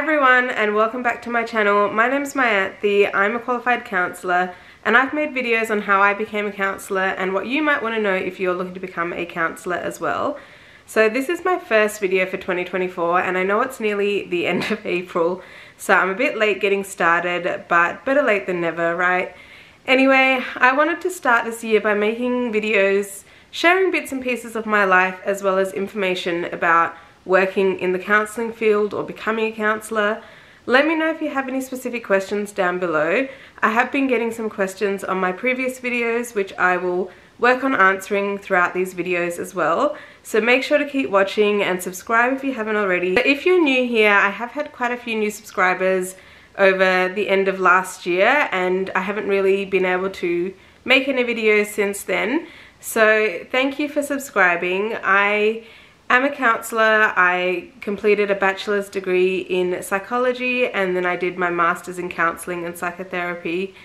everyone, and welcome back to my channel. My name is Mayanthi, I'm a qualified counsellor, and I've made videos on how I became a counsellor and what you might want to know if you're looking to become a counsellor as well. So this is my first video for 2024, and I know it's nearly the end of April, so I'm a bit late getting started, but better late than never, right? Anyway, I wanted to start this year by making videos sharing bits and pieces of my life as well as information about working in the counselling field or becoming a counsellor. Let me know if you have any specific questions down below. I have been getting some questions on my previous videos which I will work on answering throughout these videos as well. So make sure to keep watching and subscribe if you haven't already. But if you're new here, I have had quite a few new subscribers over the end of last year and I haven't really been able to make any videos since then. So thank you for subscribing. I'm a counsellor. I completed a bachelor's degree in psychology and then I did my master's in counselling and psychotherapy.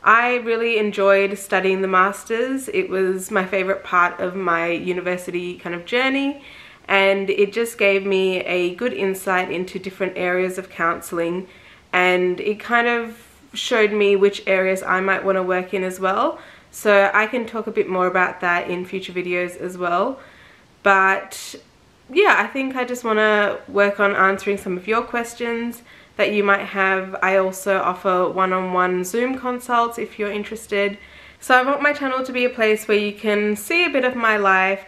I really enjoyed studying the master's. It was my favourite part of my university kind of journey, and it just gave me a good insight into different areas of counselling, and it kind of showed me which areas I might want to work in as well. So I can talk a bit more about that in future videos as well. But yeah, I think I just want to work on answering some of your questions that you might have. I also offer one-on-one Zoom consults if you're interested. So I want my channel to be a place where you can see a bit of my life.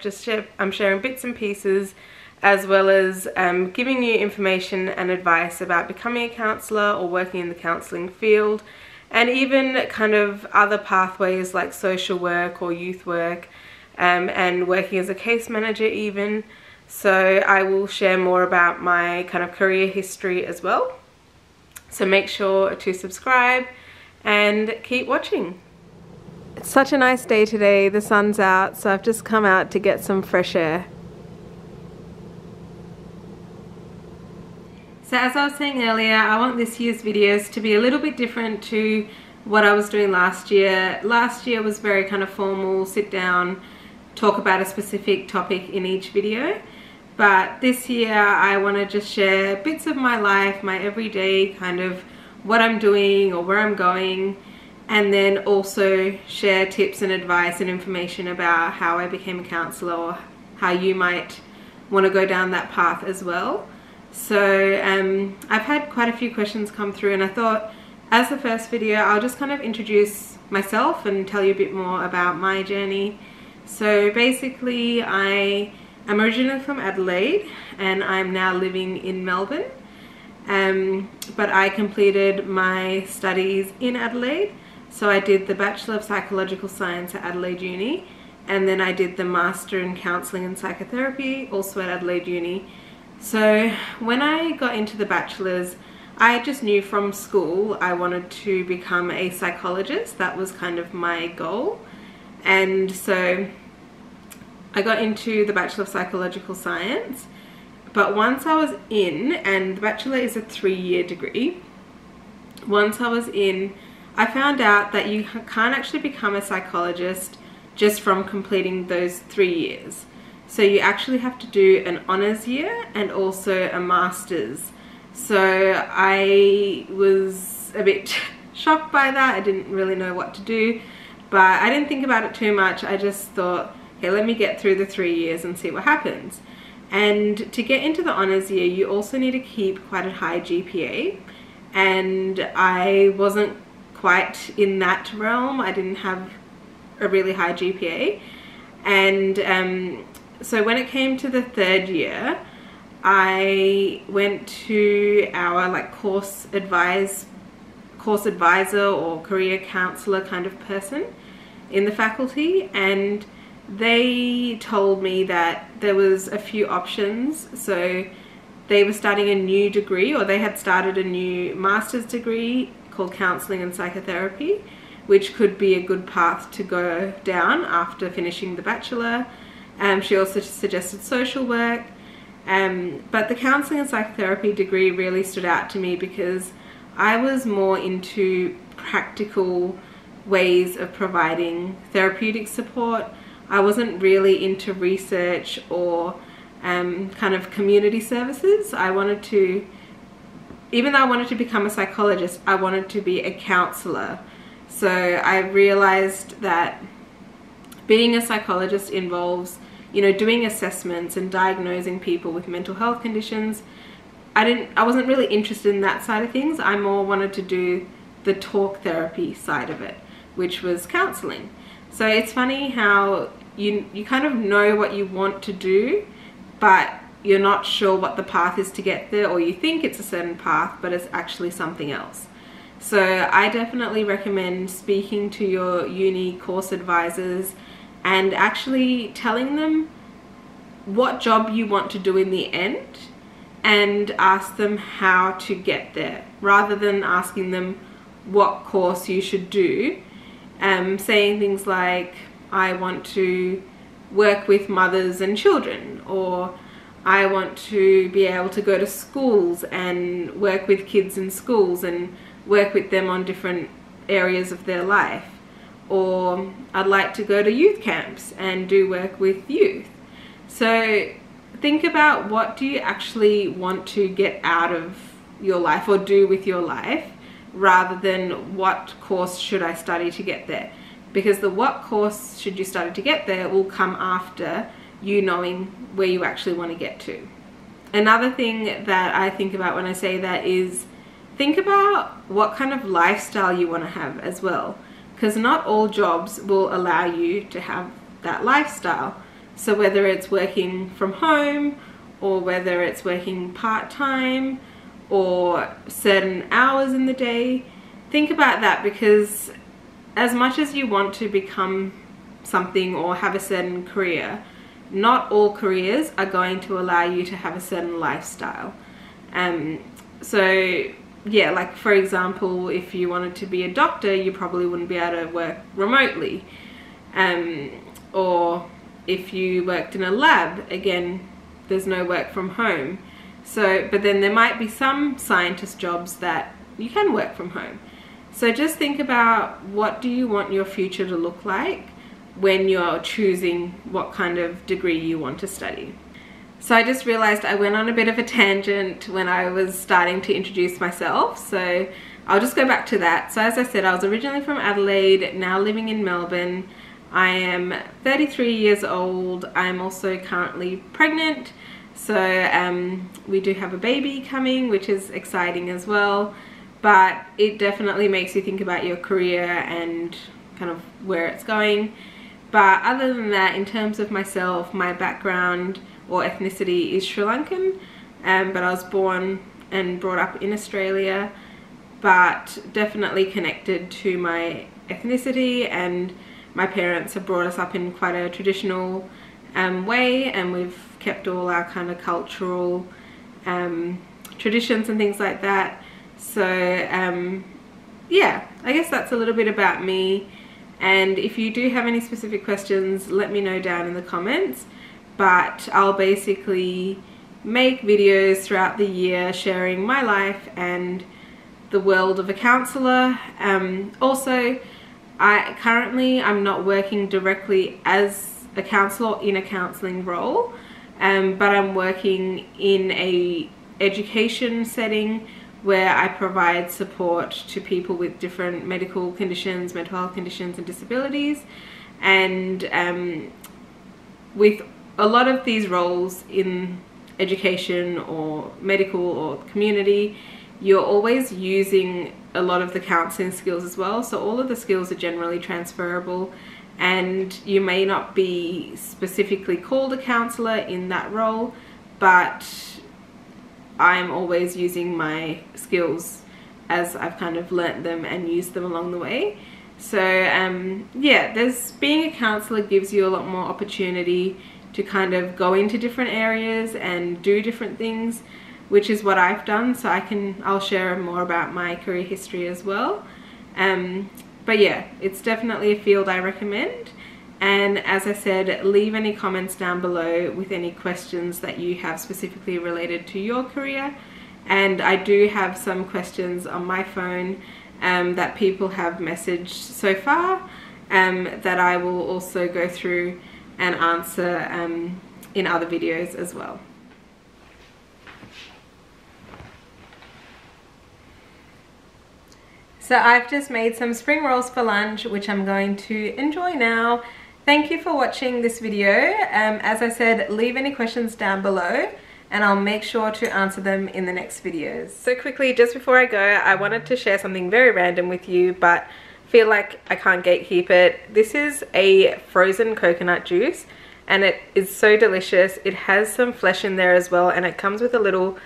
I'm sharing bits and pieces as well as giving you information and advice about becoming a counsellor or working in the counselling field, and even kind of other pathways like social work or youth work, and working as a case manager even. So I will share more about my kind of career history as well. So make sure to subscribe and keep watching. It's such a nice day today. The sun's out, so I've just come out to get some fresh air. So as I was saying earlier, I want this year's videos to be a little bit different to what I was doing last year. Last year was very kind of formal, sit down, talk about a specific topic in each video. But this year I want to just share bits of my life, my everyday kind of what I'm doing or where I'm going, and then also share tips and advice and information about how I became a counsellor or how you might want to go down that path as well. So I've had quite a few questions come through, and I thought as the first video I'll just kind of introduce myself and tell you a bit more about my journey. So basically I'm originally from Adelaide and I'm now living in Melbourne, but I completed my studies in Adelaide. So I did the Bachelor of Psychological Science at Adelaide Uni, and then I did the Master in Counselling and Psychotherapy also at Adelaide Uni. So when I got into the Bachelor's, I just knew from school I wanted to become a psychologist. That was kind of my goal. And so I got into the Bachelor of Psychological Science, but once I was in, and the Bachelor is a 3-year degree, once I was in, I found out that you can't actually become a psychologist just from completing those 3 years. So you actually have to do an honours year and also a master's. So I was a bit shocked by that. I didn't really know what to do, but I didn't think about it too much. I just thought, okay, let me get through the 3 years and see what happens. And to get into the honours year, you also need to keep quite a high GPA. And I wasn't quite in that realm. I didn't have a really high GPA. And so when it came to the 3rd year, I went to our course advisor or career counsellor kind of person in the faculty, and they told me that there was a few options. So they were starting a new degree, or they had started a new master's degree called Counselling and Psychotherapy, which could be a good path to go down after finishing the Bachelor. She also suggested social work, but the Counselling and Psychotherapy degree really stood out to me because I was more into practical ways of providing therapeutic support. I wasn't really into research or kind of community services. I wanted to even though I wanted to become a psychologist, I wanted to be a counsellor. So I realized that being a psychologist involves, you know, doing assessments and diagnosing people with mental health conditions. I wasn't really interested in that side of things. I more wanted to do the talk therapy side of it, which was counselling. So it's funny how you kind of know what you want to do, but you're not sure what the path is to get there, or you think it's a certain path, but it's actually something else. So I definitely recommend speaking to your uni course advisors and actually telling them what job you want to do in the end, and ask them how to get there, rather than asking them what course you should do. Saying things like, I want to work with mothers and children, or I want to be able to go to schools and work with kids in schools and work with them on different areas of their life, or I'd like to go to youth camps and do work with youth. So think about, what do you actually want to get out of your life or do with your life, rather than what course should I study to get there, because the what course should you study to get there will come after you knowing where you actually want to get to. Another thing that I think about when I say that is, think about what kind of lifestyle you want to have as well, because not all jobs will allow you to have that lifestyle. So whether it's working from home, or whether it's working part-time, or certain hours in the day, think about that, because as much as you want to become something or have a certain career, not all careers are going to allow you to have a certain lifestyle. So yeah, like for example, if you wanted to be a doctor, you probably wouldn't be able to work remotely. Or if you worked in a lab, again, there's no work from home. So, but then there might be some scientist jobs that you can work from home. So just think about, what do you want your future to look like when you're choosing what kind of degree you want to study. So I just realized I went on a bit of a tangent when I was starting to introduce myself, so I'll just go back to that. So as I said, I was originally from Adelaide, now living in Melbourne. I am 33 years old. I'm also currently pregnant, so we do have a baby coming, which is exciting as well. But it definitely makes you think about your career and kind of where it's going. But other than that, in terms of myself, my background or ethnicity is Sri Lankan, but I was born and brought up in Australia, but definitely connected to my ethnicity, and my parents have brought us up in quite a traditional way, and we've kept all our kind of cultural traditions and things like that. So yeah, I guess that's a little bit about me. And if you do have any specific questions, let me know down in the comments. But I'll basically make videos throughout the year sharing my life and the world of a counsellor. Also, I'm not working directly as a counsellor in a counselling role, but I'm working in a education setting where I provide support to people with different medical conditions, mental health conditions and disabilities. And with a lot of these roles in education or medical or community, you're always using a lot of the counselling skills as well. So all of the skills are generally transferable, and you may not be specifically called a counsellor in that role, but I'm always using my skills as I've kind of learnt them and used them along the way. So yeah, being a counsellor gives you a lot more opportunity to kind of go into different areas and do different things, which is what I've done. So I'll share more about my career history as well. But yeah, it's definitely a field I recommend. And as I said, leave any comments down below with any questions that you have specifically related to your career. And I do have some questions on my phone that people have messaged so far that I will also go through and answer in other videos as well. So I've just made some spring rolls for lunch, which I'm going to enjoy now. Thank you for watching this video. As I said, leave any questions down below and I'll make sure to answer them in the next videos. So quickly, just before I go, I wanted to share something very random with you, but feel like I can't gatekeep it. This is a frozen coconut juice and it is so delicious. It has some flesh in there as well, and it comes with a little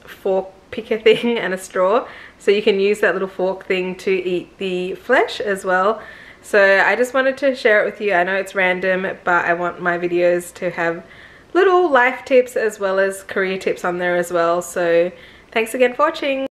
fork picker thing and a straw, so you can use that little fork thing to eat the flesh as well. So I just wanted to share it with you. I know it's random, but I want my videos to have little life tips as well as career tips on there as well. So thanks again for watching.